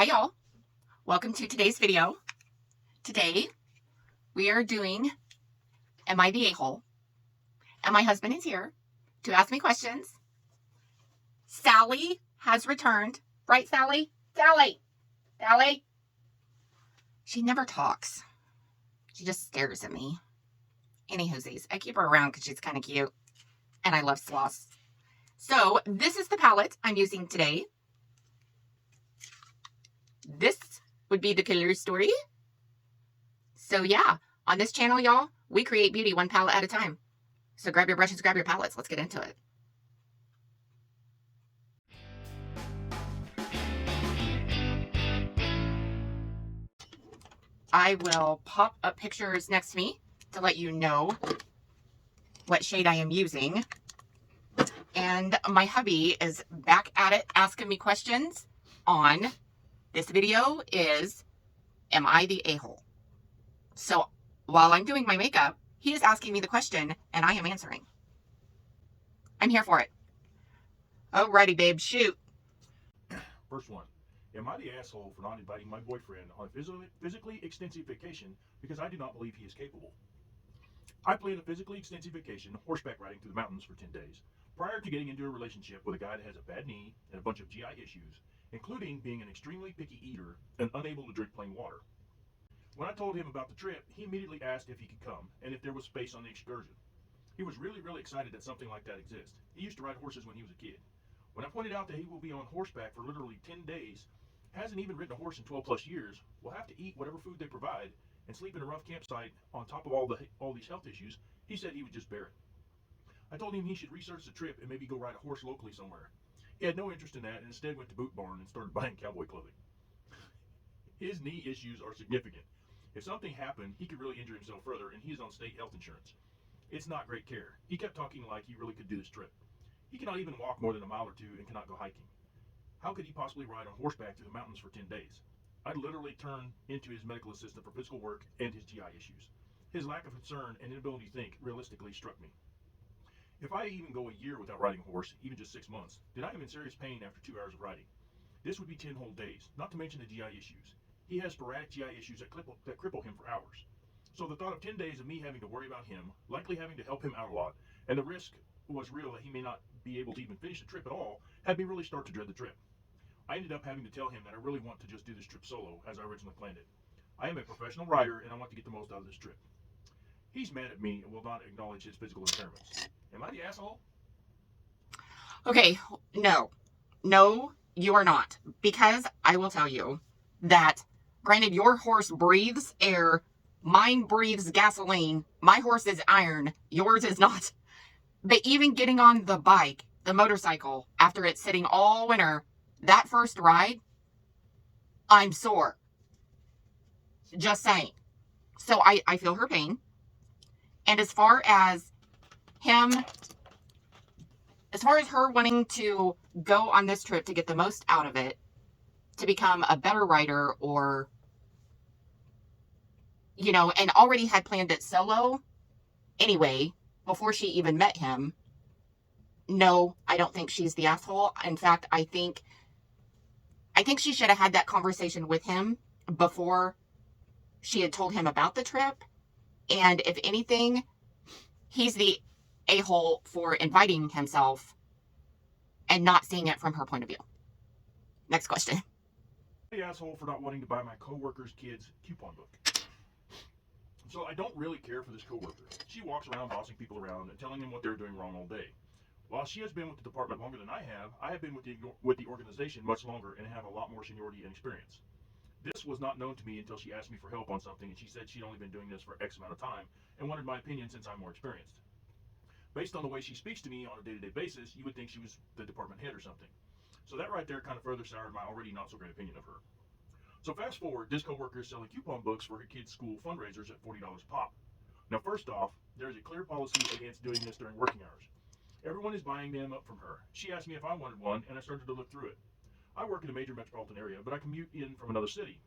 Hi y'all, welcome to today's video. Today we are doing Am I the A-hole? And my husband is here to ask me questions. Sally has returned. Right, Sally? Sally? She never talks. She just stares at me. Anywhoosies, I keep her around because she's kind of cute. And I love sloths. So this is the palette I'm using today. This would be the color story. So yeah, on this channel, y'all, we create beauty one palette at a time. So grab your brushes, grab your palettes. Let's get into it. I will pop up pictures next to me to let you know what shade I am using. And my hubby is back at it asking me questions on this video is, am I the a-hole? So while I'm doing my makeup, he is asking me the question and I am answering. I'm here for it. Alrighty, babe, shoot. First one. Am I the asshole for not inviting my boyfriend on a physically extensive vacation because I do not believe he is capable? I planned a physically extensive vacation horseback riding through the mountains for 10 days prior to getting into a relationship with a guy that has a bad knee and a bunch of GI issues, including being an extremely picky eater and unable to drink plain water. When I told him about the trip, he immediately asked if he could come and if there was space on the excursion. He was really excited that something like that exists. He used to ride horses when he was a kid. When I pointed out that he will be on horseback for literally 10 days, hasn't even ridden a horse in 12 plus years, will have to eat whatever food they provide, and sleep in a rough campsite on top of all these health issues, he said he would just bear it. I told him he should research the trip and maybe go ride a horse locally somewhere. He had no interest in that and instead went to Boot Barn and started buying cowboy clothing. His knee issues are significant. If something happened, he could really injure himself further, and he is on state health insurance. It's not great care. He kept talking like he really could do this trip. He cannot even walk more than a mile or two and cannot go hiking. How could he possibly ride on horseback through the mountains for 10 days? I'd literally turn into his medical assistant for physical work and his GI issues. His lack of concern and inability to think realistically struck me. If I even go a year without riding a horse, even just 6 months, then I am in serious pain after 2 hours of riding. This would be 10 whole days, not to mention the GI issues. He has sporadic GI issues that cripple him for hours. So the thought of 10 days of me having to worry about him, likely having to help him out a lot, and the risk was real that he may not be able to even finish the trip at all, had me really start to dread the trip. I ended up having to tell him that I really want to just do this trip solo as I originally planned it. I am a professional rider and I want to get the most out of this trip. He's mad at me and will not acknowledge his physical impairments. Am I the asshole? Okay, no, you are not. Because I will tell you that, granted, your horse breathes air, mine breathes gasoline, my horse is iron, yours is not. But even getting on the bike, the motorcycle, after it's sitting all winter, that first ride, I'm sore. Just saying. So I feel her pain. And as far as her wanting to go on this trip to get the most out of it, to become a better writer or, you know, and already had planned it solo anyway, before she even met him, no, I don't think she's the asshole. In fact, I think she should have had that conversation with him before she had told him about the trip. And if anything, he's the a-hole for inviting himself and not seeing it from her point of view. Next question. The asshole for not wanting to buy my coworker's kid's coupon book. So I don't really care for this coworker. She walks around bossing people around and telling them what they're doing wrong all day. While she has been with the department longer than I have been with the organization much longer and have a lot more seniority and experience. This was not known to me until she asked me for help on something, and she said she'd only been doing this for X amount of time and wanted my opinion since I'm more experienced. Based on the way she speaks to me on a day-to-day basis, you would think she was the department head or something. So that right there kind of further soured my already not so great opinion of her. So fast forward, this coworker is selling coupon books for her kids' school fundraisers at $40 a pop. Now first off, there is a clear policy against doing this during working hours. Everyone is buying them up from her. She asked me if I wanted one, and I started to look through it. I work in a major metropolitan area, but I commute in from another city.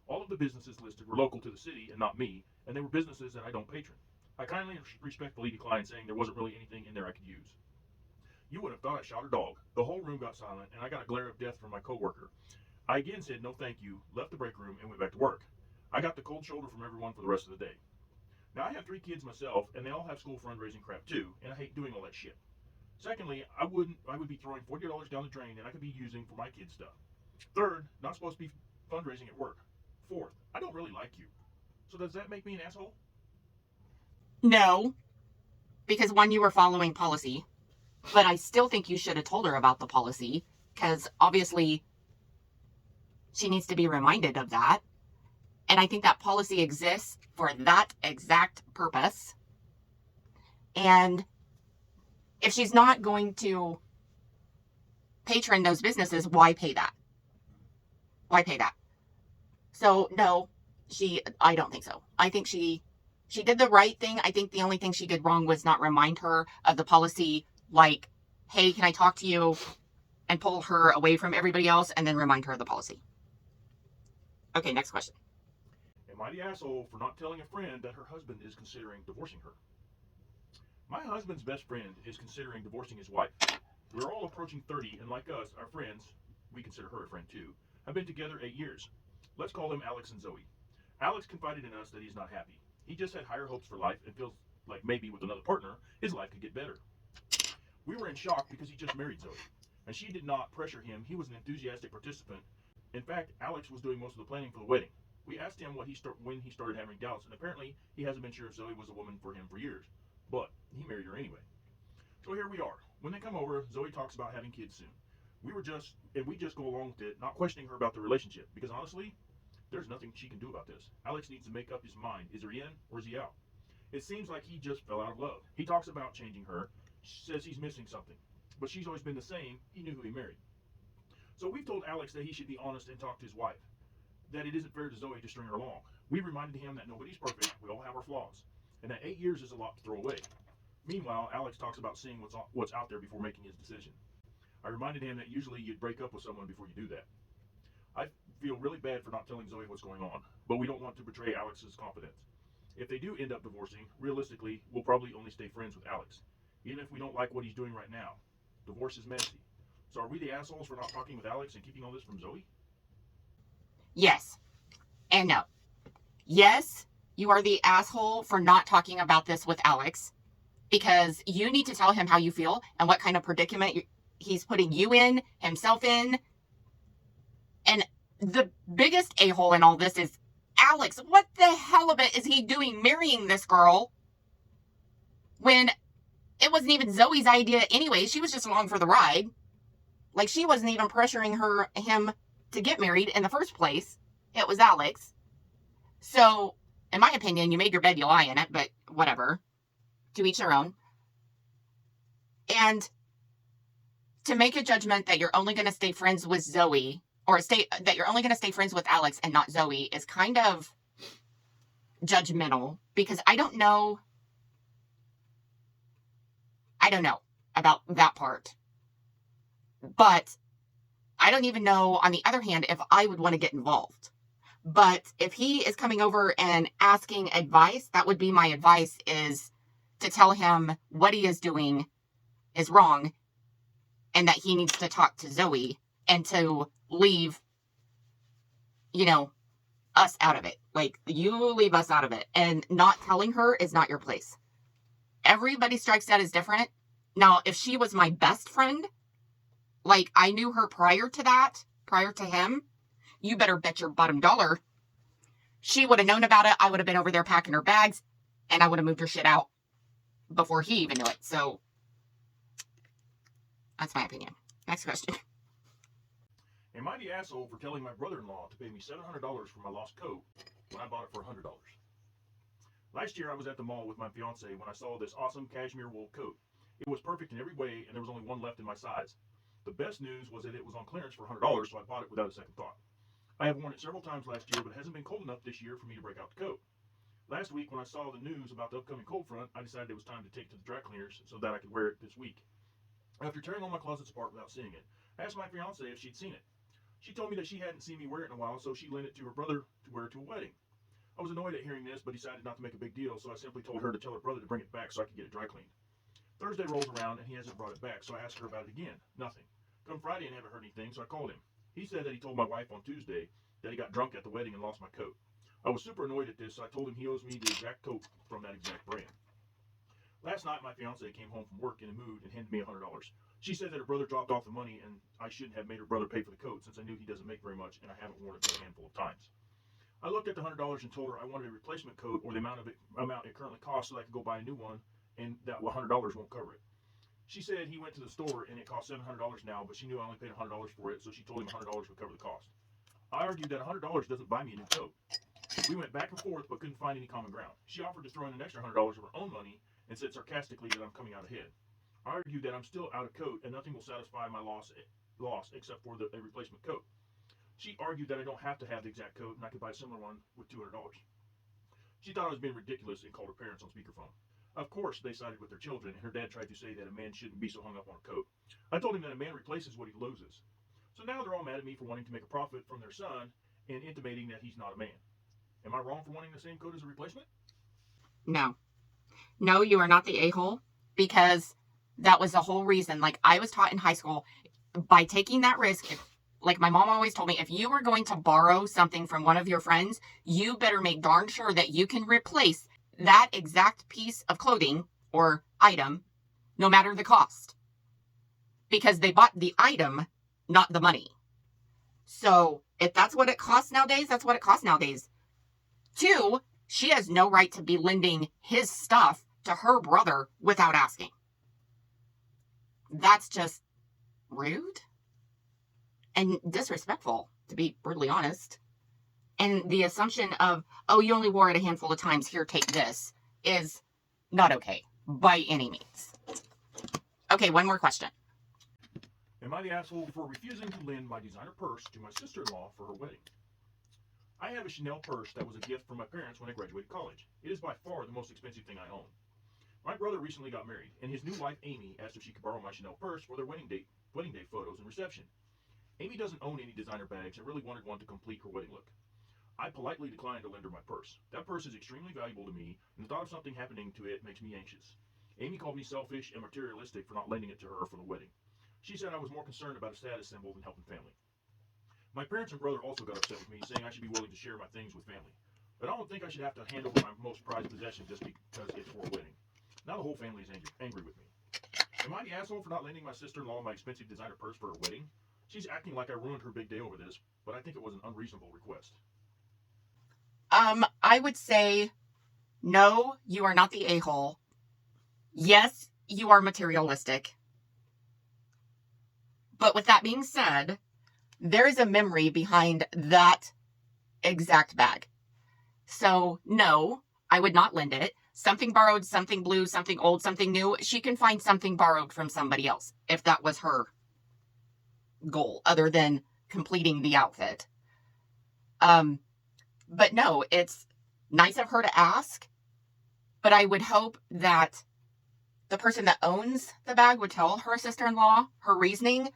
All of the businesses listed were local to the city and not me, and they were businesses that I don't patron. I kindly and respectfully declined, saying there wasn't really anything in there I could use. You would have thought I shot her dog. The whole room got silent, and I got a glare of death from my coworker. I again said no thank you, left the break room, and went back to work. I got the cold shoulder from everyone for the rest of the day. Now, I have 3 kids myself, and they all have school fundraising crap too, and I hate doing all that shit. Secondly, I would be throwing $40 down the drain that I could be using for my kids' stuff. Third, not supposed to be fundraising at work. Fourth, I don't really like you. So does that make me an asshole? No, because one, you were following policy, but I still think you should have told her about the policy, because obviously she needs to be reminded of that. And I think that policy exists for that exact purpose. And if she's not going to patron those businesses, why pay that? Why pay that? So no, I don't think so. I think she did the right thing. I think the only thing she did wrong was not remind her of the policy, like, hey, can I talk to you? And pull her away from everybody else and then remind her of the policy. Okay, next question. Am I the asshole for not telling a friend that her husband is considering divorcing her? My husband's best friend is considering divorcing his wife. We're all approaching 30, and like us, our friends, we consider her a friend too, have been together 8 years. Let's call them Alex and Zoe. Alex confided in us that he's not happy. He just had higher hopes for life and feels like maybe with another partner, his life could get better. We were in shock because he just married Zoe, and she did not pressure him. He was an enthusiastic participant. In fact, Alex was doing most of the planning for the wedding. We asked him when he started having doubts, and apparently he hasn't been sure if Zoe was a woman for him for years, but he married her anyway. So here we are. When they come over, Zoe talks about having kids soon. We just go along with it, not questioning her about the relationship, because honestly, there's nothing she can do about this. Alex needs to make up his mind. Is he in or is he out? It seems like he just fell out of love. He talks about changing her, says he's missing something, but she's always been the same. He knew who he married. So we've told Alex that he should be honest and talk to his wife, that it isn't fair to Zoe to string her along. We reminded him that nobody's perfect, we all have our flaws, and that 8 years is a lot to throw away. Meanwhile, Alex talks about seeing what's out there before making his decision. I reminded him that usually you'd break up with someone before you do that. I feel really bad for not telling Zoe what's going on, but we don't want to betray Alex's confidence. If they do end up divorcing, realistically, we'll probably only stay friends with Alex, even if we don't like what he's doing right now. Divorce is messy. So are we the assholes for not talking with Alex and keeping all this from Zoe? Yes and no. Yes, you are the asshole for not talking about this with Alex, because you need to tell him how you feel and what kind of predicament he's putting you in, himself in. And the biggest a-hole in all this is Alex. What the hell of it is he doing marrying this girl when it wasn't even Zoe's idea anyway? She was just along for the ride. Like, she wasn't even pressuring him to get married in the first place. It was Alex. So, in my opinion, you made your bed, you lie in it, but whatever. To each their own. And to make a judgment that you're only going to stay friends with Zoe, or that you're only going to stay friends with Alex and not Zoe, is kind of judgmental, because I don't know about that part. But I don't even know, on the other hand, if I would want to get involved. But if he is coming over and asking advice, that would be my advice, is to tell him what he is doing is wrong and that he needs to talk to Zoe and to leave, us out of it. Like, you leave us out of it. And not telling her is not your place. Everybody strikes that as different. Now, if she was my best friend, like I knew her prior to him, you better bet your bottom dollar she would have known about it. I would have been over there packing her bags, and I would have moved her shit out before he even knew it. So that's my opinion. Next question. Am I the asshole for telling my brother-in-law to pay me $700 for my lost coat when I bought it for $100? Last year I was at the mall with my fiance when I saw this awesome cashmere wool coat. It was perfect in every way, and there was only one left in my size. The best news was that it was on clearance for $100, so I bought it without a second thought. I have worn it several times last year, but it hasn't been cold enough this year for me to break out the coat. Last week, when I saw the news about the upcoming cold front, I decided it was time to take it to the dry cleaners so that I could wear it this week. After tearing all my closets apart without seeing it, I asked my fiance if she'd seen it. She told me that she hadn't seen me wear it in a while, so she lent it to her brother to wear to a wedding. I was annoyed at hearing this, but decided not to make a big deal, so I simply told her to tell her brother to bring it back so I could get it dry cleaned. Thursday rolls around, and he hasn't brought it back, so I asked her about it again. Nothing. Come Friday, I haven't heard anything, so I called him. He said that he told my wife on Tuesday that he got drunk at the wedding and lost my coat. I was super annoyed at this, so I told him he owes me the exact coat from that exact brand. Last night, my fiance came home from work in a mood and handed me $100. She said that her brother dropped off the money and I shouldn't have made her brother pay for the coat since I knew he doesn't make very much and I haven't worn it but a handful of times. I looked at the $100 and told her I wanted a replacement coat or the amount it currently costs so that I could go buy a new one and that $100 won't cover it. She said he went to the store and it cost $700 now, but she knew I only paid $100 for it, so she told him $100 would cover the cost. I argued that $100 doesn't buy me a new coat. We went back and forth but couldn't find any common ground. She offered to throw in an extra $100 of her own money and said sarcastically that I'm coming out ahead. I argued that I'm still out of coat and nothing will satisfy my loss except for a replacement coat. She argued that I don't have to have the exact coat and I could buy a similar one with $200. She thought I was being ridiculous and called her parents on speakerphone. Of course, they sided with their children, and her dad tried to say that a man shouldn't be so hung up on a coat. I told him that a man replaces what he loses. So now they're all mad at me for wanting to make a profit from their son and intimating that he's not a man. Am I wrong for wanting the same coat as a replacement? No. No, you are not the a-hole, because that was the whole reason. Like, I was taught in high school, by taking that risk, like my mom always told me, if you were going to borrow something from one of your friends, you better make darn sure that you can replace that exact piece of clothing or item, no matter the cost. Because they bought the item, not the money. So if that's what it costs nowadays, that's what it costs nowadays. 2, she has no right to be lending his stuff to her brother without asking. That's just rude and disrespectful, to be brutally honest. And the assumption of, oh, you only wore it a handful of times, here, take this, is not okay by any means. Okay, one more question. Am I the asshole for refusing to lend my designer purse to my sister-in-law for her wedding? I have a Chanel purse that was a gift from my parents when I graduated college. It is by far the most expensive thing I own. My brother recently got married, and his new wife, Amy, asked if she could borrow my Chanel purse for their wedding day photos and reception. Amy doesn't own any designer bags and really wanted one to complete her wedding look. I politely declined to lend her my purse. That purse is extremely valuable to me, and the thought of something happening to it makes me anxious. Amy called me selfish and materialistic for not lending it to her for the wedding. She said I was more concerned about a status symbol than helping family. My parents and brother also got upset with me, saying I should be willing to share my things with family. But I don't think I should have to hand over my most prized possession just because it's for a wedding. Now the whole family is angry with me. Am I the asshole for not lending my sister-in-law my expensive designer purse for her wedding? She's acting like I ruined her big day over this, but I think it was an unreasonable request. I would say, no, you are not the a-hole. Yes, you are materialistic. But with that being said, there is a memory behind that exact bag. So, no, I would not lend it. Something borrowed, something blue, something old, something new. She can find something borrowed from somebody else if that was her goal, other than completing the outfit. But no, it's nice of her to ask, but I would hope that the person that owns the bag would tell her sister-in-law her reasoning.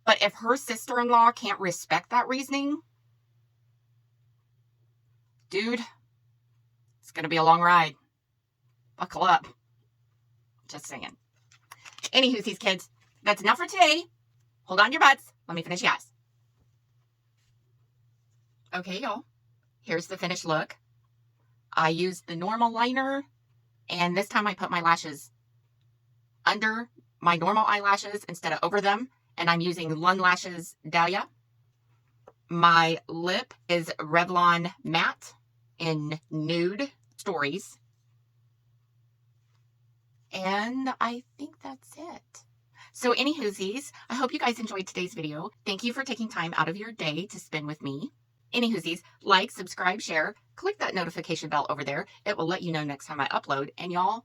But if her sister-in-law can't respect that reasoning, dude, it's going to be a long ride. Buckle up. Just saying. Anywho, these kids, that's enough for today. Hold on your butts. Let me finish yes. Okay, y'all. Here's the finished look. I used the normal liner, and this time I put my lashes under my normal eyelashes instead of over them, and I'm using LUND Lashes Dahlia. My lip is Revlon Matte in Nude Stories. And I think that's it. So anywhoosies, I hope you guys enjoyed today's video. Thank you for taking time out of your day to spend with me. Anywhoosies, like, subscribe, share, click that notification bell over there. It will let you know next time I upload. And y'all,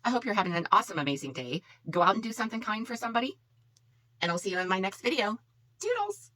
I hope you're having an awesome, amazing day. Go out and do something kind for somebody. And I'll see you in my next video. Toodles!